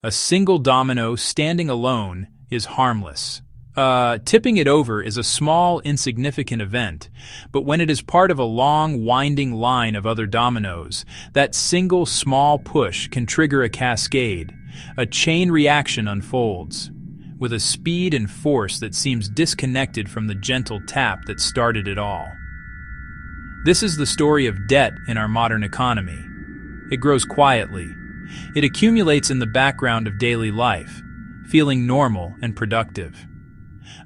A single domino standing alone is harmless. Tipping it over is a small, insignificant event, but when it is part of a long, winding line of other dominoes, that single small push can trigger a cascade. A chain reaction unfolds, with a speed and force that seems disconnected from the gentle tap that started it all. This is the story of debt in our modern economy. It grows quietly. It accumulates in the background of daily life, feeling normal and productive.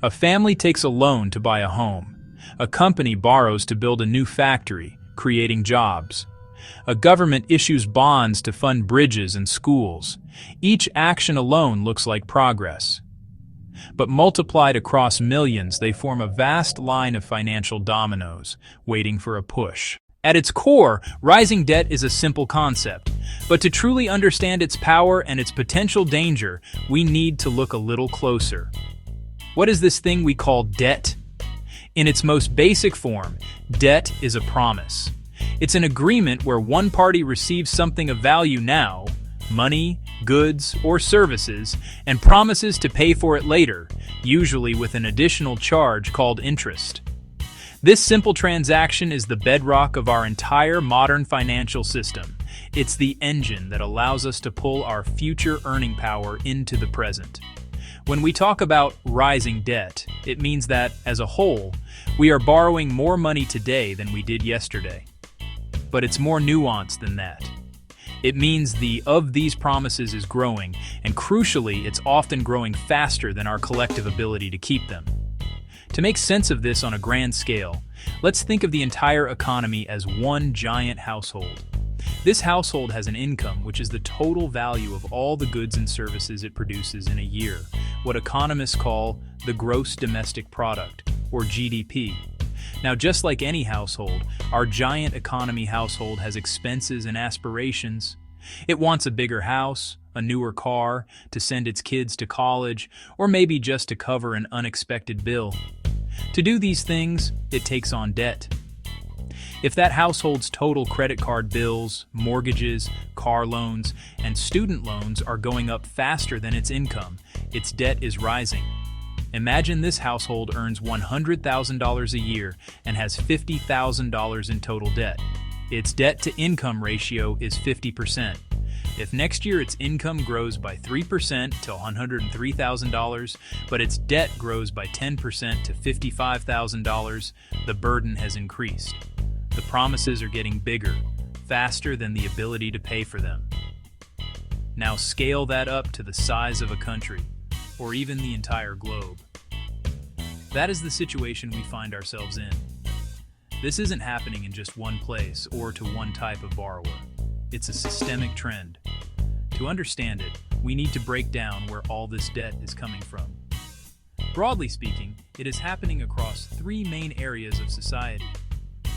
A family takes a loan to buy a home. A company borrows to build a new factory, creating jobs. A government issues bonds to fund bridges and schools. Each action alone looks like progress. But multiplied across millions, they form a vast line of financial dominoes, waiting for a push. At its core, rising debt is a simple concept. But to truly understand its power and its potential danger, we need to look a little closer. What is this thing we call debt? In its most basic form, debt is a promise. It's an agreement where one party receives something of value now, money, goods, or services, and promises to pay for it later, usually with an additional charge called interest. This simple transaction is the bedrock of our entire modern financial system. It's the engine that allows us to pull our future earning power into the present. When we talk about rising debt, it means that, as a whole, we are borrowing more money today than we did yesterday. But it's more nuanced than that. It means the of these promises is growing, and crucially, it's often growing faster than our collective ability to keep them. To make sense of this on a grand scale, let's think of the entire economy as one giant household. This household has an income which is the total value of all the goods and services it produces in a year, what economists call the gross domestic product, or GDP. Now, just like any household, our giant economy household has expenses and aspirations. It wants a bigger house, a newer car, to send its kids to college, or maybe just to cover an unexpected bill. To do these things, it takes on debt. If that household's total credit card bills, mortgages, car loans, and student loans are going up faster than its income, its debt is rising. Imagine this household earns $100,000 a year and has $50,000 in total debt. Its debt-to-income ratio is 50%. If next year its income grows by 3% to $103,000, but its debt grows by 10% to $55,000, the burden has increased. The promises are getting bigger, faster than the ability to pay for them. Now scale that up to the size of a country, or even the entire globe. That is the situation we find ourselves in. This isn't happening in just one place or to one type of borrower. It's a systemic trend. To understand it, we need to break down where all this debt is coming from. Broadly speaking, it is happening across three main areas of society.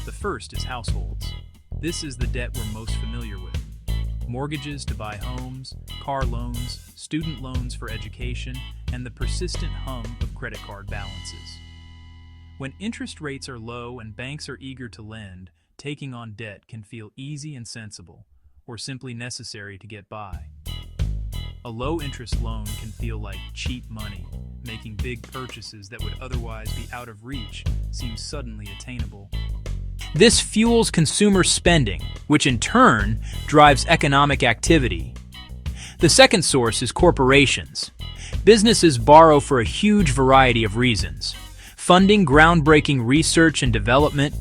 The first is households. This is the debt we're most familiar with. Mortgages to buy homes, car loans, student loans for education, and the persistent hum of credit card balances. When interest rates are low and banks are eager to lend, taking on debt can feel easy and sensible, or simply necessary to get by. A low-interest loan can feel like cheap money, making big purchases that would otherwise be out of reach seem suddenly attainable. This fuels consumer spending, which in turn drives economic activity. The second source is corporations. Businesses borrow for a huge variety of reasons: funding groundbreaking research and development,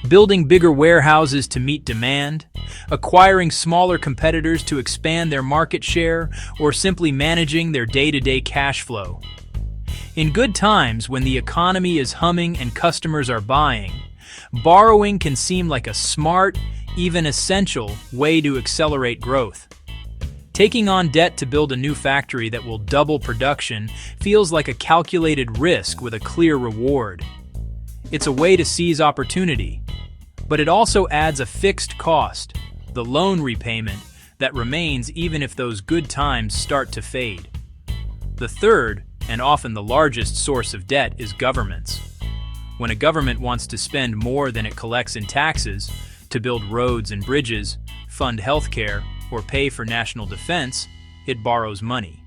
building bigger warehouses to meet demand, acquiring smaller competitors to expand their market share, or simply managing their day-to-day cash flow. In good times, when the economy is humming and customers are buying, borrowing can seem like a smart, even essential, way to accelerate growth. Taking on debt to build a new factory that will double production feels like a calculated risk with a clear reward. It's a way to seize opportunity, but it also adds a fixed cost, the loan repayment, that remains even if those good times start to fade. The third, and often the largest source of debt, is governments. When a government wants to spend more than it collects in taxes to build roads and bridges, fund healthcare, or pay for national defense, it borrows money.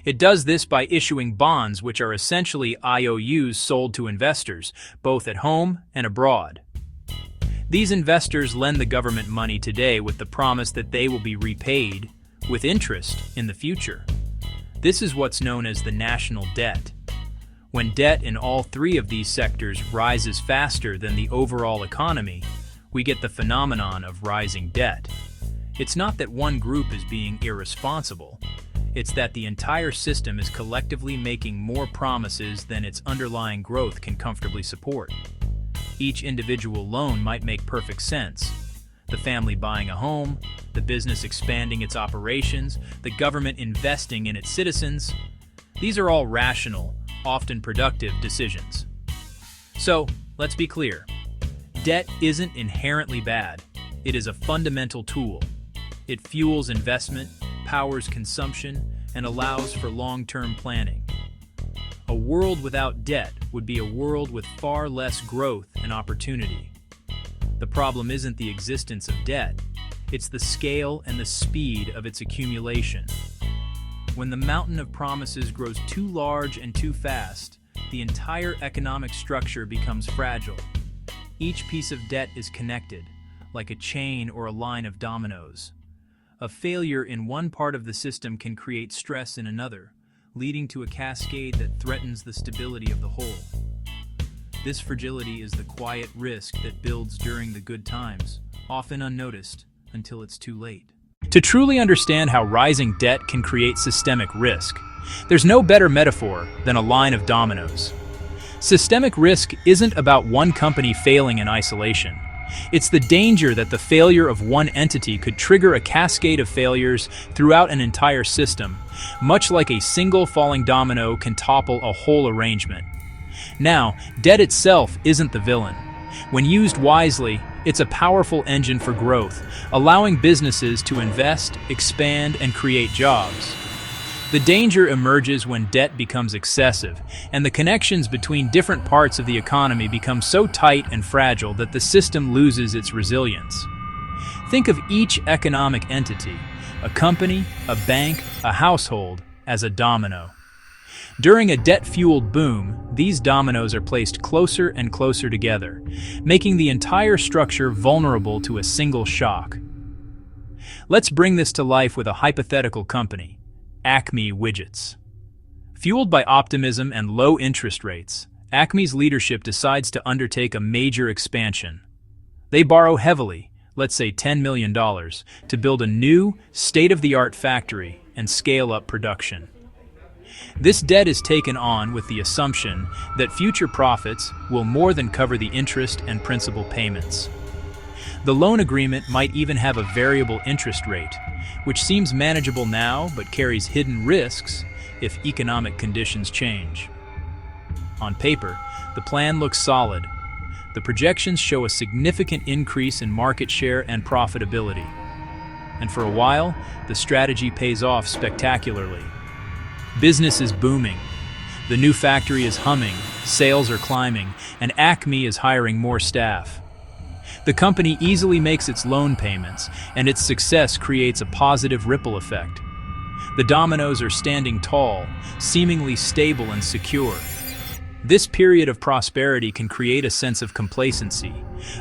It does this by issuing bonds, which are essentially IOUs sold to investors, both at home and abroad. These investors lend the government money today with the promise that they will be repaid with interest in the future. This is what's known as the national debt. When debt in all three of these sectors rises faster than the overall economy, we get the phenomenon of rising debt. It's not that one group is being irresponsible. It's that the entire system is collectively making more promises than its underlying growth can comfortably support. Each individual loan might make perfect sense. The family buying a home, the business expanding its operations, the government investing in its citizens. These are all rational, often productive decisions. So, let's be clear. Debt isn't inherently bad. It is a fundamental tool. It fuels investment, powers consumption, and allows for long-term planning. A world without debt would be a world with far less growth and opportunity. The problem isn't the existence of debt, it's the scale and the speed of its accumulation. When the mountain of promises grows too large and too fast, the entire economic structure becomes fragile. Each piece of debt is connected, like a chain or a line of dominoes. A failure in one part of the system can create stress in another, leading to a cascade that threatens the stability of the whole. This fragility is the quiet risk that builds during the good times, often unnoticed until it's too late. To truly understand how rising debt can create systemic risk, there's no better metaphor than a line of dominoes. Systemic risk isn't about one company failing in isolation. It's the danger that the failure of one entity could trigger a cascade of failures throughout an entire system, much like a single falling domino can topple a whole arrangement. Now, debt itself isn't the villain. When used wisely, it's a powerful engine for growth, allowing businesses to invest, expand, and create jobs. The danger emerges when debt becomes excessive, and the connections between different parts of the economy become so tight and fragile that the system loses its resilience. Think of each economic entity, a company, a bank, a household, as a domino. During a debt-fueled boom, these dominoes are placed closer and closer together, making the entire structure vulnerable to a single shock. Let's bring this to life with a hypothetical company, Acme Widgets. Fueled by optimism and low interest rates, Acme's leadership decides to undertake a major expansion. They borrow heavily, let's say $10 million, to build a new, state-of-the-art factory and scale up production. This debt is taken on with the assumption that future profits will more than cover the interest and principal payments. The loan agreement might even have a variable interest rate, which seems manageable now but carries hidden risks if economic conditions change. On paper, the plan looks solid. The projections show a significant increase in market share and profitability. And for a while, the strategy pays off spectacularly. Business is booming. The new factory is humming, sales are climbing, and Acme is hiring more staff. The company easily makes its loan payments, and its success creates a positive ripple effect. The dominoes are standing tall, seemingly stable and secure. This period of prosperity can create a sense of complacency,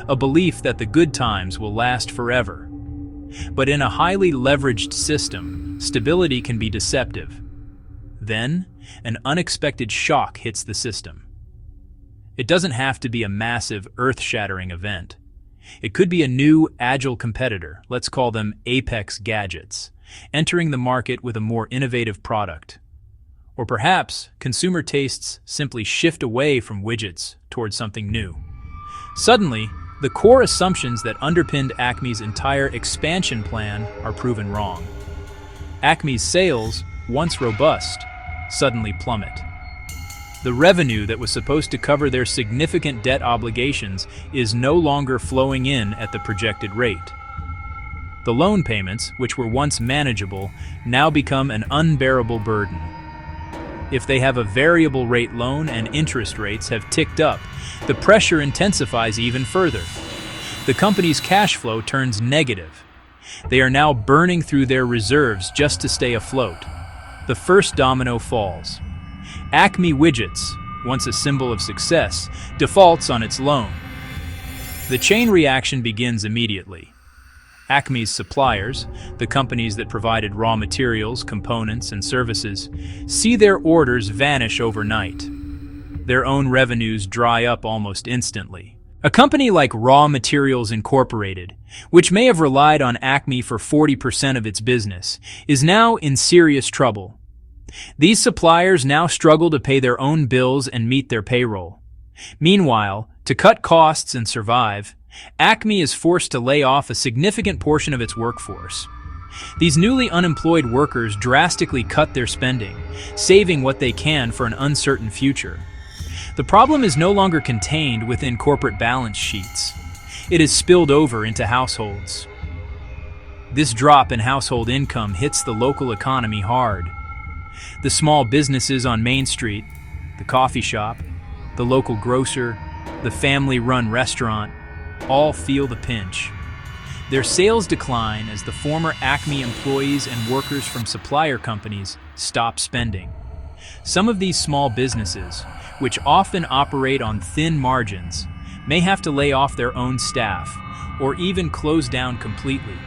a belief that the good times will last forever. But in a highly leveraged system, stability can be deceptive. Then, an unexpected shock hits the system. It doesn't have to be a massive, earth-shattering event. It could be a new, agile competitor, let's call them Apex Gadgets, entering the market with a more innovative product. Or perhaps, consumer tastes simply shift away from widgets towards something new. Suddenly, the core assumptions that underpinned Acme's entire expansion plan are proven wrong. Acme's sales, once robust, suddenly plummet. The revenue that was supposed to cover their significant debt obligations is no longer flowing in at the projected rate. The loan payments, which were once manageable, now become an unbearable burden. If they have a variable rate loan and interest rates have ticked up, the pressure intensifies even further. The company's cash flow turns negative. They are now burning through their reserves just to stay afloat. The first domino falls. Acme Widgets, once a symbol of success, defaults on its loan. The chain reaction begins immediately. Acme's suppliers, the companies that provided raw materials, components, and services, see their orders vanish overnight. Their own revenues dry up almost instantly. A company like Raw Materials Incorporated, which may have relied on Acme for 40% of its business, is now in serious trouble. These suppliers now struggle to pay their own bills and meet their payroll. Meanwhile, to cut costs and survive, Acme is forced to lay off a significant portion of its workforce. These newly unemployed workers drastically cut their spending, saving what they can for an uncertain future. The problem is no longer contained within corporate balance sheets. It has spilled over into households. This drop in household income hits the local economy hard. The small businesses on Main Street, the coffee shop, the local grocer, the family-run restaurant, all feel the pinch. Their sales decline as the former Acme employees and workers from supplier companies stop spending. Some of these small businesses, which often operate on thin margins, may have to lay off their own staff or even close down completely.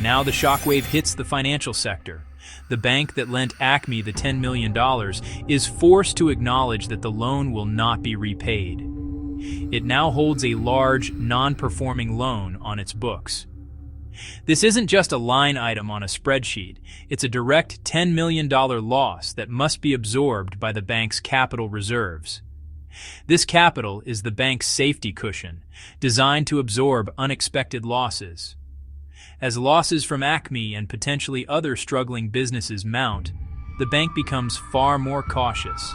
Now the shockwave hits the financial sector. The bank that lent Acme the $10 million is forced to acknowledge that the loan will not be repaid. It now holds a large, non-performing loan on its books. This isn't just a line item on a spreadsheet, it's a direct $10 million loss that must be absorbed by the bank's capital reserves. This capital is the bank's safety cushion, designed to absorb unexpected losses. As losses from Acme and potentially other struggling businesses mount, the bank becomes far more cautious.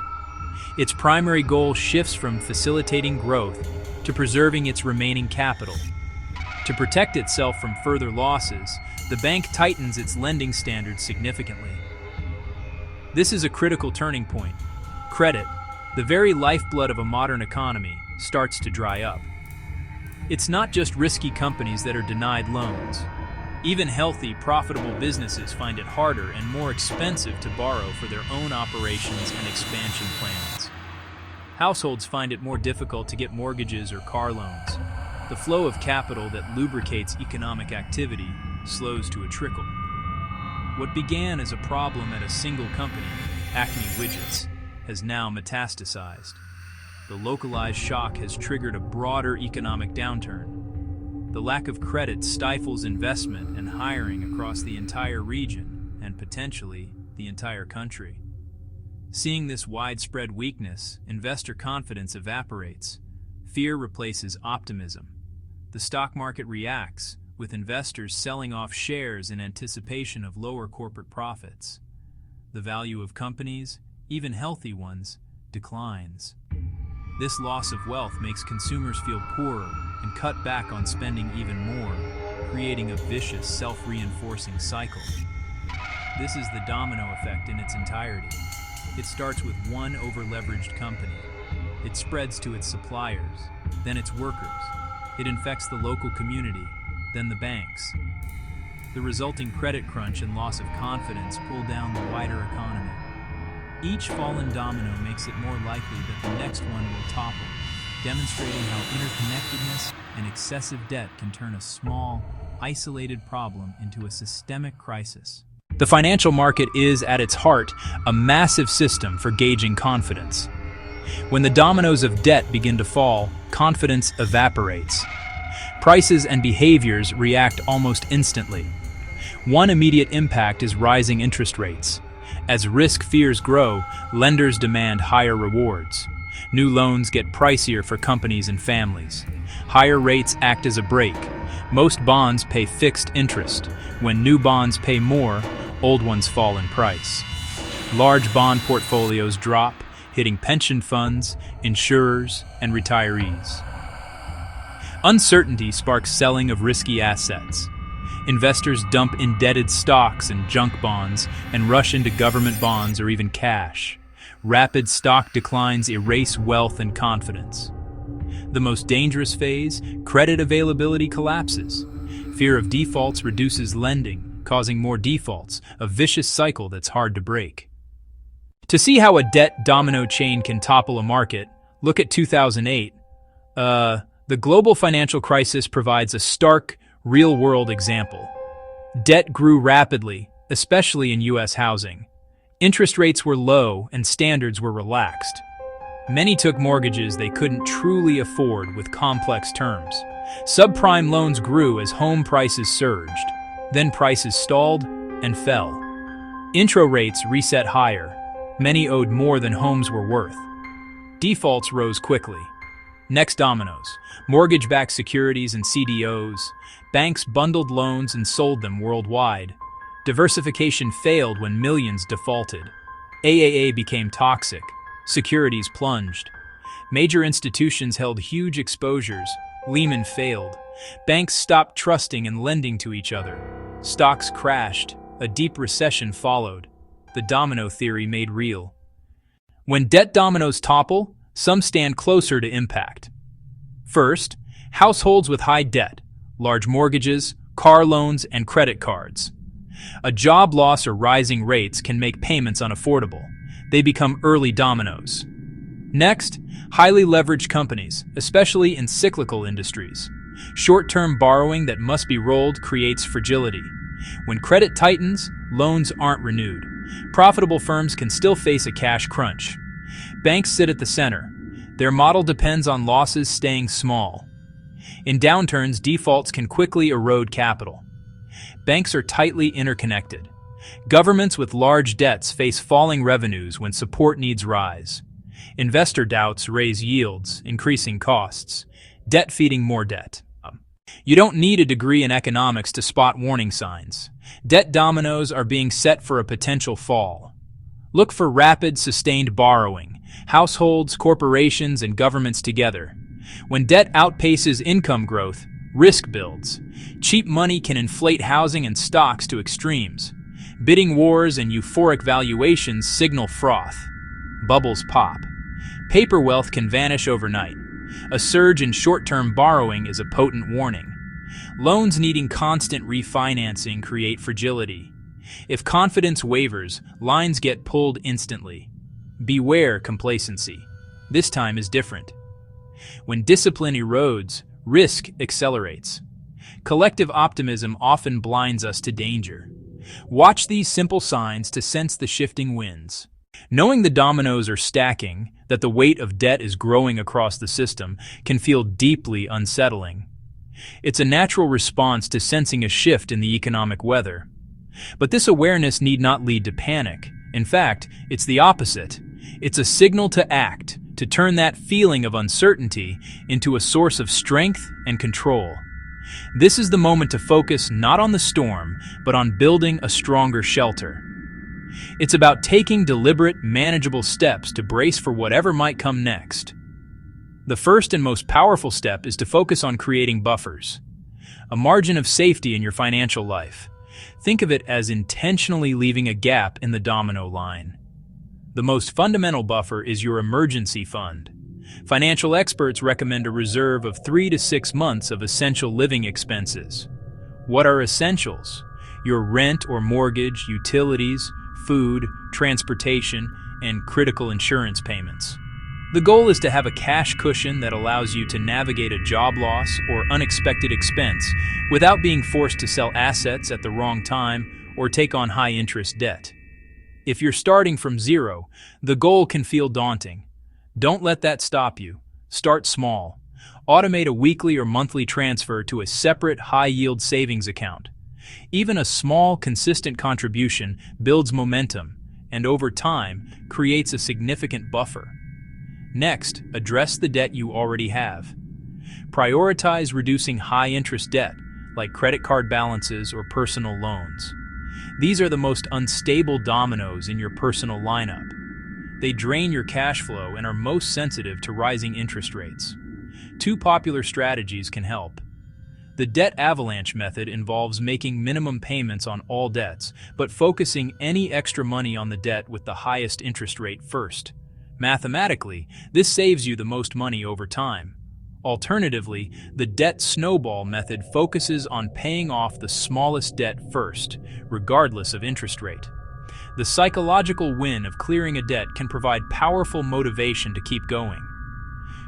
Its primary goal shifts from facilitating growth to preserving its remaining capital. To protect itself from further losses, the bank tightens its lending standards significantly. This is a critical turning point. Credit, the very lifeblood of a modern economy, starts to dry up. It's not just risky companies that are denied loans. Even healthy, profitable businesses find it harder and more expensive to borrow for their own operations and expansion plans. Households find it more difficult to get mortgages or car loans. The flow of capital that lubricates economic activity slows to a trickle. What began as a problem at a single company, Acme Widgets, has now metastasized. The localized shock has triggered a broader economic downturn. The lack of credit stifles investment and hiring across the entire region and potentially the entire country. Seeing this widespread weakness, investor confidence evaporates. Fear replaces optimism. The stock market reacts, with investors selling off shares in anticipation of lower corporate profits. The value of companies, even healthy ones, declines. This loss of wealth makes consumers feel poorer and cut back on spending even more, creating a vicious, self-reinforcing cycle. This is the domino effect in its entirety. It starts with one over-leveraged company. It spreads to its suppliers, then its workers. It infects the local community, then the banks. The resulting credit crunch and loss of confidence pull down the wider economy. Each fallen domino makes it more likely that the next one will topple, demonstrating how interconnectedness and excessive debt can turn a small, isolated problem into a systemic crisis. The financial market is, at its heart, a massive system for gauging confidence. When the dominoes of debt begin to fall, confidence evaporates. Prices and behaviors react almost instantly. One immediate impact is rising interest rates. As risk fears grow, lenders demand higher rewards. New loans get pricier for companies and families. Higher rates act as a brake. Most bonds pay fixed interest. When new bonds pay more, old ones fall in price. Large bond portfolios drop, hitting pension funds, insurers, and retirees. Uncertainty sparks selling of risky assets. Investors dump indebted stocks and junk bonds and rush into government bonds or even cash. Rapid stock declines erase wealth and confidence. The most dangerous phase, credit availability collapses. Fear of defaults reduces lending, causing more defaults, a vicious cycle that's hard to break. To see how a debt domino chain can topple a market, look at 2008. The global financial crisis provides a stark, real-world example. Debt grew rapidly, especially in U.S. housing. Interest rates were low and standards were relaxed. Many took mortgages they couldn't truly afford with complex terms. Subprime loans grew as home prices surged. Then prices stalled and fell. Intro rates reset higher. Many owed more than homes were worth. Defaults rose quickly. Next dominoes, mortgage-backed securities and CDOs. Banks bundled loans and sold them worldwide. Diversification failed when millions defaulted. AAA became toxic. Securities plunged. Major institutions held huge exposures. Lehman failed. Banks stopped trusting and lending to each other. Stocks crashed. A deep recession followed. The domino theory made real. When debt dominoes topple, some stand closer to impact. First, households with high debt, large mortgages, car loans, and credit cards. A job loss or rising rates can make payments unaffordable. They become early dominoes. Next, highly leveraged companies, especially in cyclical industries. Short-term borrowing that must be rolled creates fragility. When credit tightens, loans aren't renewed. Profitable firms can still face a cash crunch. Banks sit at the center. Their model depends on losses staying small. In downturns, defaults can quickly erode capital. Banks are tightly interconnected. Governments with large debts face falling revenues when support needs rise. Investor doubts raise yields, increasing costs. Debt feeding more debt. You don't need a degree in economics to spot warning signs. Debt dominoes are being set for a potential fall. Look for rapid, sustained borrowing. Households, corporations, and governments together. When debt outpaces income growth, risk builds. Cheap money can inflate housing and stocks to extremes. Bidding wars and euphoric valuations signal froth. Bubbles pop. Paper wealth can vanish overnight. A surge in short-term borrowing is a potent warning. Loans needing constant refinancing create fragility. If confidence wavers, lines get pulled instantly. Beware complacency. This time is different. When discipline erodes, risk accelerates. Collective optimism often blinds us to danger. Watch these simple signs to sense the shifting winds. Knowing the dominoes are stacking, that the weight of debt is growing across the system, can feel deeply unsettling. It's a natural response to sensing a shift in the economic weather. But this awareness need not lead to panic. In fact, it's the opposite. It's a signal to act, to turn that feeling of uncertainty into a source of strength and control. This is the moment to focus not on the storm, but on building a stronger shelter. It's about taking deliberate, manageable steps to brace for whatever might come next. The first and most powerful step is to focus on creating buffers, a margin of safety in your financial life. Think of it as intentionally leaving a gap in the domino line. The most fundamental buffer is your emergency fund. Financial experts recommend a reserve of 3 to 6 months of essential living expenses. What are essentials? Your rent or mortgage, utilities, food, transportation, and critical insurance payments. The goal is to have a cash cushion that allows you to navigate a job loss or unexpected expense without being forced to sell assets at the wrong time or take on high-interest debt. If you're starting from zero, the goal can feel daunting. Don't let that stop you. Start small. Automate a weekly or monthly transfer to a separate high-yield savings account. Even a small, consistent contribution builds momentum and over time creates a significant buffer. Next, address the debt you already have. Prioritize reducing high-interest debt, like credit card balances or personal loans. These are the most unstable dominoes in your personal lineup. They drain your cash flow and are most sensitive to rising interest rates. Two popular strategies can help. The debt avalanche method involves making minimum payments on all debts, but focusing any extra money on the debt with the highest interest rate first. Mathematically, this saves you the most money over time. Alternatively, the debt snowball method focuses on paying off the smallest debt first, regardless of interest rate. The psychological win of clearing a debt can provide powerful motivation to keep going.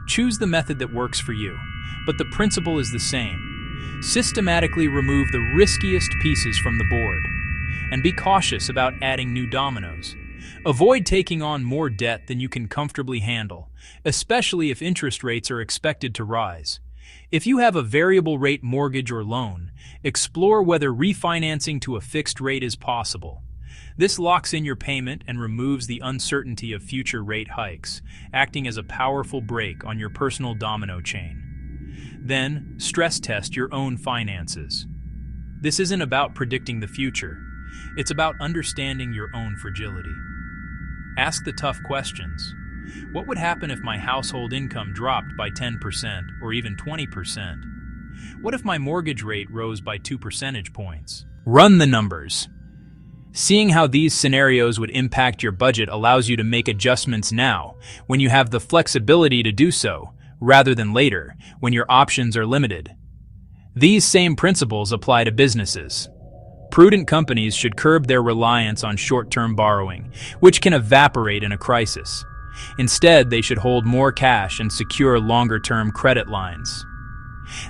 Choose the method that works for you, but the principle is the same. Systematically remove the riskiest pieces from the board, and be cautious about adding new dominoes. Avoid taking on more debt than you can comfortably handle, especially if interest rates are expected to rise. If you have a variable rate mortgage or loan, explore whether refinancing to a fixed rate is possible. This locks in your payment and removes the uncertainty of future rate hikes, acting as a powerful brake on your personal domino chain. Then, stress test your own finances. This isn't about predicting the future. It's about understanding your own fragility. Ask the tough questions. What would happen if my household income dropped by 10% or even 20%? What if my mortgage rate rose by 2 percentage points? Run the numbers. Seeing how these scenarios would impact your budget allows you to make adjustments now, when you have the flexibility to do so, rather than later, when your options are limited. These same principles apply to businesses. Prudent companies should curb their reliance on short-term borrowing, which can evaporate in a crisis. Instead, they should hold more cash and secure longer-term credit lines.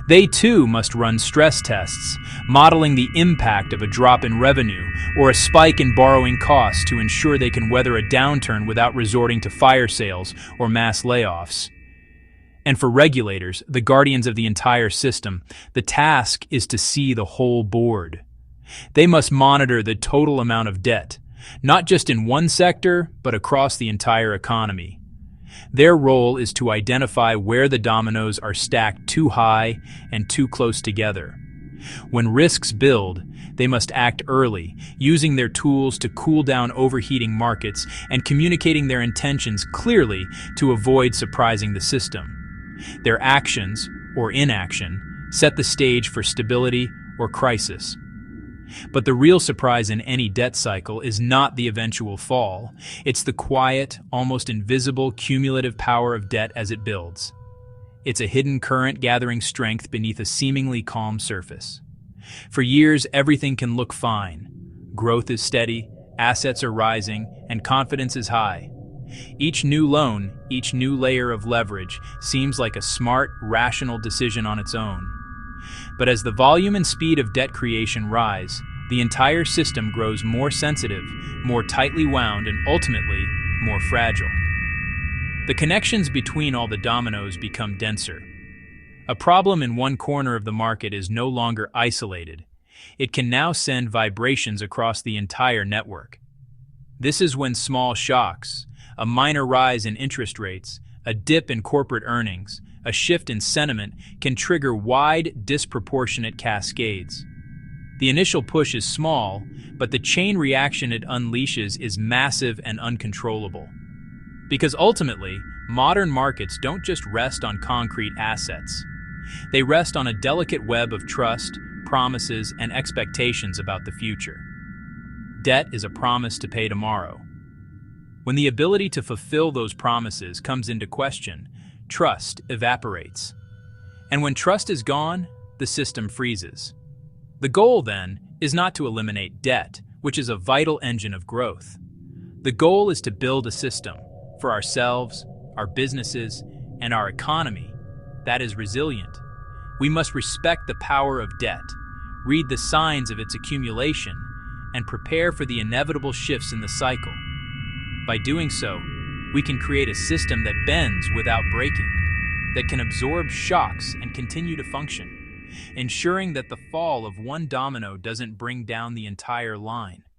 They too must run stress tests, modeling the impact of a drop in revenue or a spike in borrowing costs to ensure they can weather a downturn without resorting to fire sales or mass layoffs. And for regulators, the guardians of the entire system, the task is to see the whole board. They must monitor the total amount of debt, not just in one sector, but across the entire economy. Their role is to identify where the dominoes are stacked too high and too close together. When risks build, they must act early, using their tools to cool down overheating markets and communicating their intentions clearly to avoid surprising the system. Their actions, or inaction, set the stage for stability or crisis. But the real surprise in any debt cycle is not the eventual fall. It's the quiet, almost invisible cumulative power of debt as it builds. It's a hidden current gathering strength beneath a seemingly calm surface. For years, everything can look fine. Growth is steady, assets are rising, and confidence is high. Each new loan, each new layer of leverage, seems like a smart, rational decision on its own. But as the volume and speed of debt creation rise, the entire system grows more sensitive, more tightly wound, and ultimately, more fragile. The connections between all the dominoes become denser. A problem in one corner of the market is no longer isolated. It can now send vibrations across the entire network. This is when small shocks, a minor rise in interest rates, a dip in corporate earnings, a shift in sentiment can trigger wide, disproportionate cascades. The initial push is small, but the chain reaction it unleashes is massive and uncontrollable. Because ultimately, modern markets don't just rest on concrete assets. They rest on a delicate web of trust, promises, and expectations about the future. Debt is a promise to pay tomorrow. When the ability to fulfill those promises comes into question, trust evaporates. And when trust is gone, the system freezes. The goal, then, is not to eliminate debt, which is a vital engine of growth. The goal is to build a system for ourselves, our businesses, and our economy that is resilient. We must respect the power of debt, read the signs of its accumulation, and prepare for the inevitable shifts in the cycle. By doing so, we can create a system that bends without breaking, that can absorb shocks and continue to function, ensuring that the fall of one domino doesn't bring down the entire line.